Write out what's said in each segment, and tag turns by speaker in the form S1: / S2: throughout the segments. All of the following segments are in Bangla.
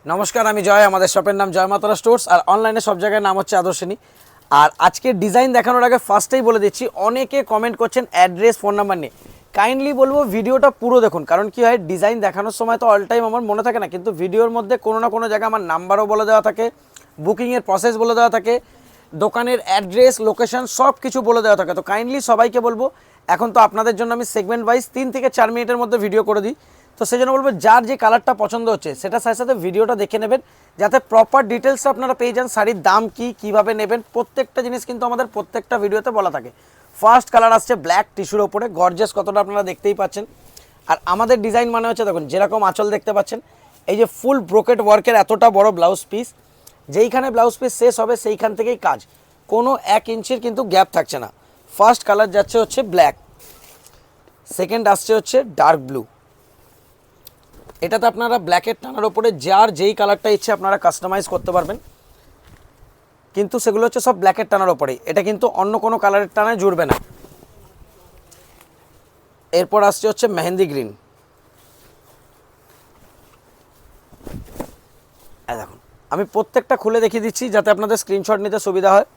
S1: নমস্কার, আমি জয়। আমাদের শপের নাম জয় মাতারা স্টোর্স, আর অনলাইনে সব জায়গায় নাম হচ্ছে আদর্শিনী। আর আজকে ডিজাইন দেখানোর আগে ফার্স্টেই বলে দিচ্ছি, অনেকে কমেন্ট করছেন অ্যাড্রেস, ফোন নাম্বার নিয়ে। কাইন্ডলি বলবো ভিডিওটা পুরো দেখুন, কারণ কি হয়, ডিজাইন দেখানোর সময় তো অল টাইম আমার মনে থাকে না, কিন্তু ভিডিওর মধ্যে কোনো না কোনো জায়গায় আমার নাম্বারও বলে দেওয়া থাকে, বুকিংয়ের প্রসেস বলে দেওয়া থাকে, দোকানের অ্যাড্রেস, লোকেশন সব কিছু বলে দেওয়া থাকে। তো কাইন্ডলি সবাইকে বলবো, এখন তো আপনাদের জন্য আমি সেগমেন্ট ওয়াইজ 3 থেকে 4 মিনিটের মধ্যে ভিডিও করে দিই। তো সেই জন্য বলবো, যার যে কালারটা পছন্দ হচ্ছে সেটার সাথে সাথে ভিডিওটা দেখে নেবেন, যাতে প্রপার ডিটেলসটা আপনারা পেয়ে যান। শাড়ির দাম কি, কীভাবে নেবেন, প্রত্যেকটা জিনিস কিন্তু আমাদের প্রত্যেকটা ভিডিওতে বলা থাকে। ফার্স্ট কালার আসছে ব্ল্যাক টিস্যুর ওপরে, গর্জিয়াস কতটা আপনারা দেখতেই পাচ্ছেন। আর আমাদের ডিজাইন মানে হচ্ছে, দেখুন যেরকম আঁচল দেখতে পাচ্ছেন, এই যে ফুল ব্রোকেট ওয়ার্কের এতটা বড় ব্লাউজ পিস, যেইখানে ব্লাউজ পিস শেষ হবে সেইখান থেকেই কাজ, কোনো 1 ইঞ্চির কিন্তু গ্যাপ থাকছে না। ফার্স্ট কালার যাচ্ছে হচ্ছে ব্ল্যাক, সেকেন্ড আসছে হচ্ছে ডার্ক ব্লু। এটাতে আপনারা ব্ল্যাকের টানার ওপরে যার যেই কালারটা ইচ্ছে আপনারা কাস্টমাইজ করতে পারবেন, কিন্তু সেগুলো হচ্ছে সব ব্ল্যাকের টানার ওপরেই, এটা কিন্তু অন্য কোনো কালারের টানায় জুড়বে না। এরপর আসছে হচ্ছে মেহেন্দি গ্রিন। দেখুন, আমি প্রত্যেকটা খুলে দেখিয়ে দিচ্ছি যাতে আপনাদের স্ক্রিনশট নিতে সুবিধা হয়।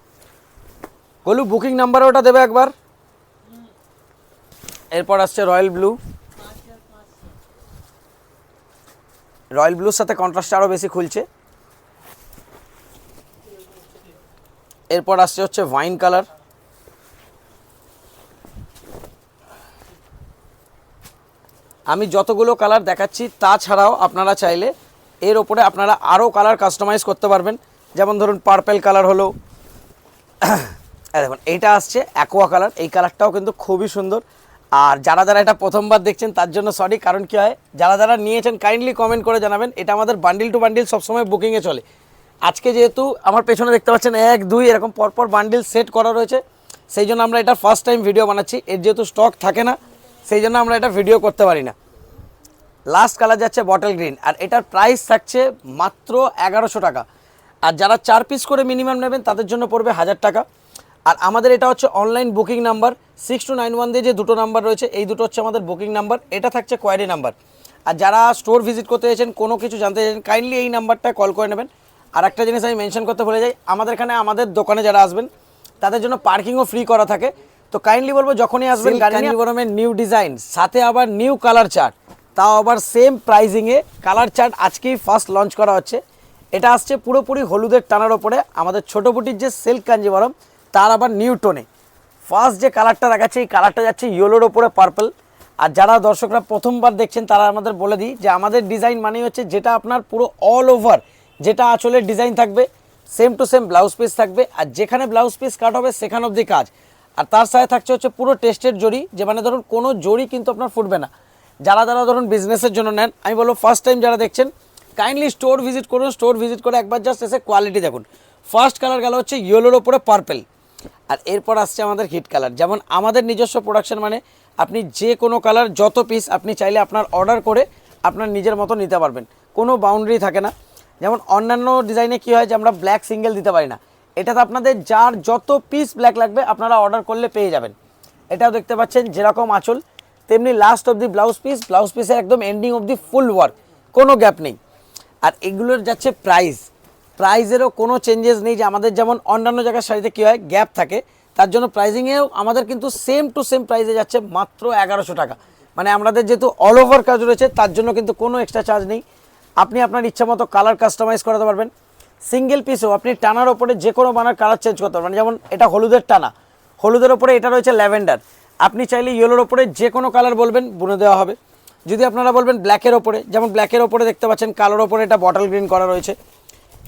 S1: গোলু বুকিং নাম্বার ওটা দেবে একবার। এরপর আসছে রয়্যাল ব্লু। রয়্যাল ব্লুর সাথে কন্ট্রাস্ট আরও বেশি খুলছে। এরপর আসছে হচ্ছে ওয়াইন কালার। আমি যতগুলো কালার দেখাচ্ছি তাছাড়াও আপনারা চাইলে এর ওপরে আপনারা আরও কালার কাস্টমাইজ করতে পারবেন। যেমন ধরুন পার্পেল কালার হলো, দেখুন এইটা আসছে অ্যাকোয়া কালার, এই কালারটাও কিন্তু খুবই সুন্দর। আর যারা যারা এটা প্রথমবার দেখছেন তার জন্য সরি, কারণ কি হয়, যারা যারা নিয়েছেন কাইন্ডলি কমেন্ট করে জানাবেন। এটা আমাদের বান্ডিল টু বান্ডিল সবসময় বুকিংয়ে চলে। আজকে যেহেতু আমার পেছনে দেখতে পাচ্ছেন 1 2 এরকম পরপর বান্ডিল সেট করা রয়েছে, সেই জন্য আমরা এটা ফার্স্ট টাইম ভিডিও বানাচ্ছি। এর যেহেতু স্টক থাকে না, সেই জন্য আমরা এটা ভিডিও করতে পারি না। লাস্ট কালার যাচ্ছে বটল গ্রিন, আর এটার প্রাইস থাকছে মাত্র 1100 টাকা। আর যারা 4 পিস করে মিনিমাম নেবেন তাদের জন্য পড়বে 1000 টাকা। আর আমাদের এটা হচ্ছে অনলাইন বুকিং নাম্বার 6291 দিয়ে যে দুটো নাম্বার রয়েছে, এই দুটো হচ্ছে আমাদের বুকিং নাম্বার, এটা থাকছে কোয়ারি নাম্বার। আর যারা স্টোর ভিজিট করতে চাইছেন, কোনো কিছু জানতে চাইছেন, কাইন্ডলি এই নাম্বারটায় কল করে নেবেন। আর একটা জিনিস আমি মেনশন করতে ভুলে যাই, আমাদের এখানে আমাদের দোকানে যারা আসবেন তাদের জন্য পার্কিংও ফ্রি করা থাকে। তো কাইন্ডলি বলবো, যখনই আসবেন কাঞ্জিভরমের নিউ ডিজাইন, সাথে আবার নিউ কালার চার্ট, তাও আবার সেম প্রাইজিংয়ে। কালার চার্ট আজকেই ফার্স্ট লঞ্চ করা হচ্ছে। এটা আসছে পুরোপুরি হলুদের টানার ওপরে, আমাদের ছোটো বুটির যে সিল্ক কাঞ্জিভরম তার আবার নিউ টোনে। ফার্স্ট যে কালারটা দেখাচ্ছে, এই কালারটা যাচ্ছে ইয়েলোর ওপরে পার্পল। আর যারা দর্শকরা প্রথমবার দেখছেন তারা আমাদের বলে দিই যে আমাদের ডিজাইন মানে হচ্ছে যেটা আপনার পুরো অল ওভার, যেটা আঁচলের ডিজাইন থাকবে, same to same blouse piece থাকবে, আর যেখানে ব্লাউজ পিস কাট হবে সেখান অবধি কাজ। আর তার সাথে থাকছে হচ্ছে পুরো টেস্টের জড়ি, যে মানে ধরুন কোনো জড়ি কিন্তু আপনার ফুটবে না। যারা যারা ধরুন বিজনেসের জন্য নেন, আমি বলবো ফার্স্ট টাইম যারা দেখছেন কাইন্ডলি স্টোর ভিজিট করুন। স্টোর ভিজিট করে একবার জাস্ট এসে কোয়ালিটি দেখুন। ফার্স্ট কালার গেল হচ্ছে ইয়েলোর ওপরে পার্পেল। আর এরপর আসছে আমাদের হিট কালার। যেমন আমাদের নিজস্ব প্রোডাকশন, মানে আপনি যে কোনো কালার যত পিস আপনি চাইলে আপনার অর্ডার করে আপনার নিজের মতো নিতে পারবেন, কোনো বাউন্ডারি থাকে না। যেমন অন্যান্য ডিজাইনে কী হয় যে আমরা ব্ল্যাক সিঙ্গেল দিতে পারি না, এটাতে আপনাদের যার যত পিস ব্ল্যাক লাগবে আপনারা অর্ডার করলে পেয়ে যাবেন। এটাও দেখতে পাচ্ছেন যেরকম আঁচল তেমনি last of the blouse piece, blouse পিসের একদম ending of the full work, কোনো গ্যাপ নেই। আর এগুলোর যাচ্ছে প্রাইস, প্রাইজেরও কোনো চেঞ্জেস নেই। যে আমাদের যেমন অন্যান্য জায়গার শাড়িতে কী হয় গ্যাপ থাকে, তার জন্য প্রাইজিংয়েও আমাদের কিন্তু সেম টু সেম প্রাইসে যাচ্ছে মাত্র 1100 টাকা। মানে আমাদের যেহেতু অল ওভার কাজ রয়েছে তার জন্য কিন্তু কোনো এক্সট্রা চার্জ নেই। আপনি আপনার ইচ্ছা মতো কালার কাস্টমাইজ করাতে পারবেন। সিঙ্গেল পিসও আপনি টানার ওপরে যে কোনো বানার কালার চেঞ্জ করতে পারবেন। যেমন এটা হলুদের টানা, হলুদের ওপরে এটা রয়েছে ল্যাভেন্ডার, আপনি চাইলে ইয়েলোর ওপরে যে কোনো কালার বলবেন বুনে দেওয়া হবে। যদি আপনারা বলবেন ব্ল্যাকের ওপরে, যেমন ব্ল্যাকের ওপরে দেখতে পাচ্ছেন কালোর ওপরে এটা বটল গ্রিন করা রয়েছে,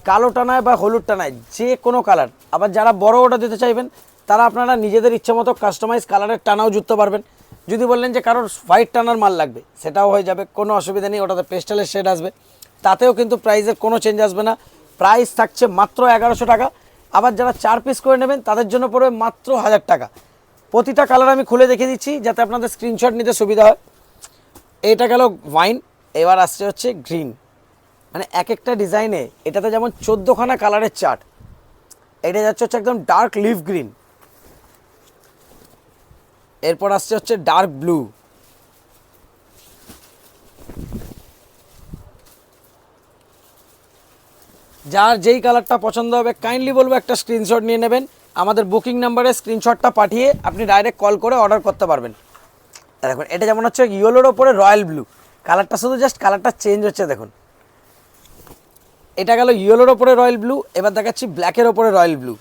S1: কালো টানায় বা হলুদ টানায় যে কোনো কালার। আবার যারা বড় অর্ডার দিতে চাইবেন তারা আপনারা নিজেদের ইচ্ছে মতো কাস্টমাইজ কালারের টানাও জুড়তে পারবেন। যদি বললেন যে কারোর হোয়াইট টানার মাল লাগবে, সেটাও হয়ে যাবে, কোনো অসুবিধা নেই। ওটাতে পেস্টালের শেড আসবে, তাতেও কিন্তু প্রাইসের কোনো চেঞ্জ আসবে না। প্রাইস থাকছে মাত্র 1100 টাকা। আবার যারা 4 পিস করে নেবেন তাদের জন্য পড়বে মাত্র 1000 টাকা। প্রতিটা কালার আমি খুলে দেখিয়ে দিচ্ছি যাতে আপনাদের স্ক্রিনশট নিতে সুবিধা হয়। এটা গেল ওয়াইন, এবার আসছে হচ্ছে গ্রিন। মানে এক একটা ডিজাইনে এটাতে যেমন 14খানা কালারের চার্ট, এটা যাচ্ছে হচ্ছে একদম ডার্ক লিভ গ্রিন। এরপর আসছে হচ্ছে ডার্ক ব্লু, যার যেই কালারটা পছন্দ হবে কাইন্ডলি বলবো একটা স্ক্রিনশট নিয়ে নেবেন, আমাদের বুকিং নাম্বারে স্ক্রিনশটটা পাঠিয়ে আপনি ডাইরেক্ট কল করে অর্ডার করতে পারবেন। দেখুন এটা যেমন হচ্ছে ইয়েলোর ওপরে রয়্যাল ব্লু, কালারটা শুধু জাস্ট কালারটা চেঞ্জ হচ্ছে দেখুন। এটা গেল ইয়েলোর ওপরে রয়্যাল ব্লু, এবার দেখাচ্ছি ব্ল্যাকের ওপরে রয়্যাল ব্লু।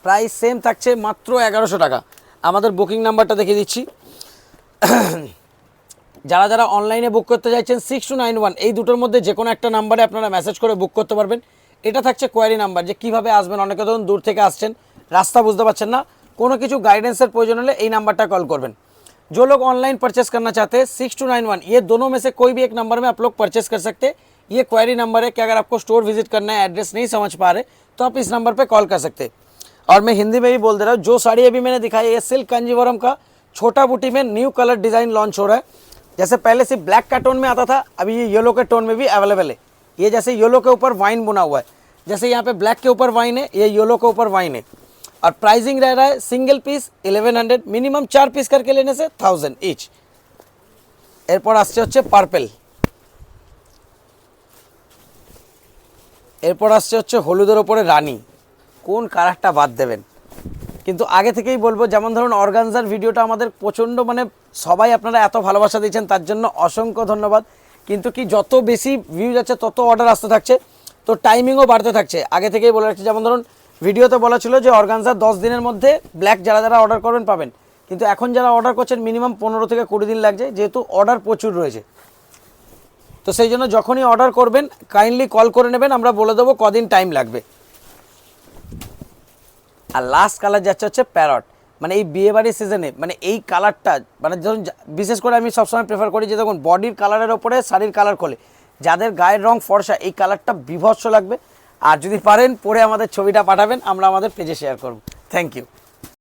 S1: প্রাইস সেম থাকছে মাত্র 1100 টাকা। আমাদের বুকিং নাম্বারটা দেখিয়ে দিচ্ছি। যারা যারা অনলাইনে বুক করতে চাইছেন 6291 এই দুটোর মধ্যে যে কোনো একটা নাম্বারে আপনারা মেসেজ করে বুক করতে পারবেন। এটা থাকছে কোয়ারি নাম্বার, যে কীভাবে আসবেন, অনেকে ধরুন দূর থেকে আসছেন, রাস্তা বুঝতে পারছেন না, কোনো কিছু গাइडेंसের প্রয়োজন হলে এই নাম্বারটা কল করবেন। जो लोग ऑनलाइन परचेस करना चाहते हैं 6291 ये दोनों में से कोई भी एक नंबर में आप लोग परचेस कर सकते हैं। ये क्वेरी नंबर है कि अगर आपको स्टोर विजिट करना है, एड्रेस नहीं समझ पा रहे, तो आप इस नंबर पे कॉल कर सकते हैं। और मैं हिंदी में भी बोल दे रहा हूँ, जो साड़ी अभी मैंने दिखाई है ये सिल्क कांजीवरम का छोटा बूटी में न्यू कलर डिज़ाइन लॉन्च हो रहा है। जैसे पहले सिर्फ ब्लैक का टोन में आता था, अभी ये येलो के टोन में भी अवेलेबल है। ये जैसे येलो के ऊपर वाइन बुना हुआ है, जैसे यहाँ पे ब्लैक के ऊपर वाइन है, ये येलो के ऊपर वाइन है। और प्राइसिंग रह रहा है सिंगल पीस 1100, मिनिमम 4 पीस करके लेने से 1000 ইচ। এরপর আসছে হচ্ছে পার্পল, এরপর আসছে হচ্ছে হলুদের ওপরে রানী। কোন কালারটা বাদ দেবেন? কিন্তু আগে থেকেই বলবো, যেমন ধরুন অর্গানজার ভিডিওটা আমাদের প্রচণ্ড মানে সবাই আপনারা এত ভালোবাসা দিয়েছেন, তার জন্য অসংখ্য ধন্যবাদ। কিন্তু কি যত বেশি ভিউজ আছে তত অর্ডার আসতে থাকছে, তো টাইমিংও বাড়তে থাকছে। আগে থেকেই বলে রাখছি, যেমন ধরুন ভিডিওতে বলা ছিল যে অর্গানজার 10 দিনের মধ্যে ব্ল্যাক যারা যারা অর্ডার করবেন পাবেন, কিন্তু এখন যারা অর্ডার করছেন মিনিমাম 15 থেকে 20 দিন লাগছে, যেহেতু অর্ডার প্রচুর রয়েছে। তো সেই জন্য যখনই অর্ডার করবেন কাইন্ডলি কল করে নেবেন, আমরা বলে দেবো কদিন টাইম লাগবে। আর লাস্ট কালার যাচ্ছে হচ্ছে প্যারট, মানে এই বিয়েবাড়ির সিজনে মানে এই কালারটা মানে ধরুন বিশেষ করে আমি সবসময় প্রেফার করি যে দেখুন বডির কালারের ওপরে শাড়ির কালার খোলে, যাদের গায়ের রং ফর্সা এই কালারটা বিভৎস লাগবে। আর যদি পারেন পরে আমাদের ছবিটা পাঠাবেন, আমরা আমাদের পেজে শেয়ার করব। Thank you.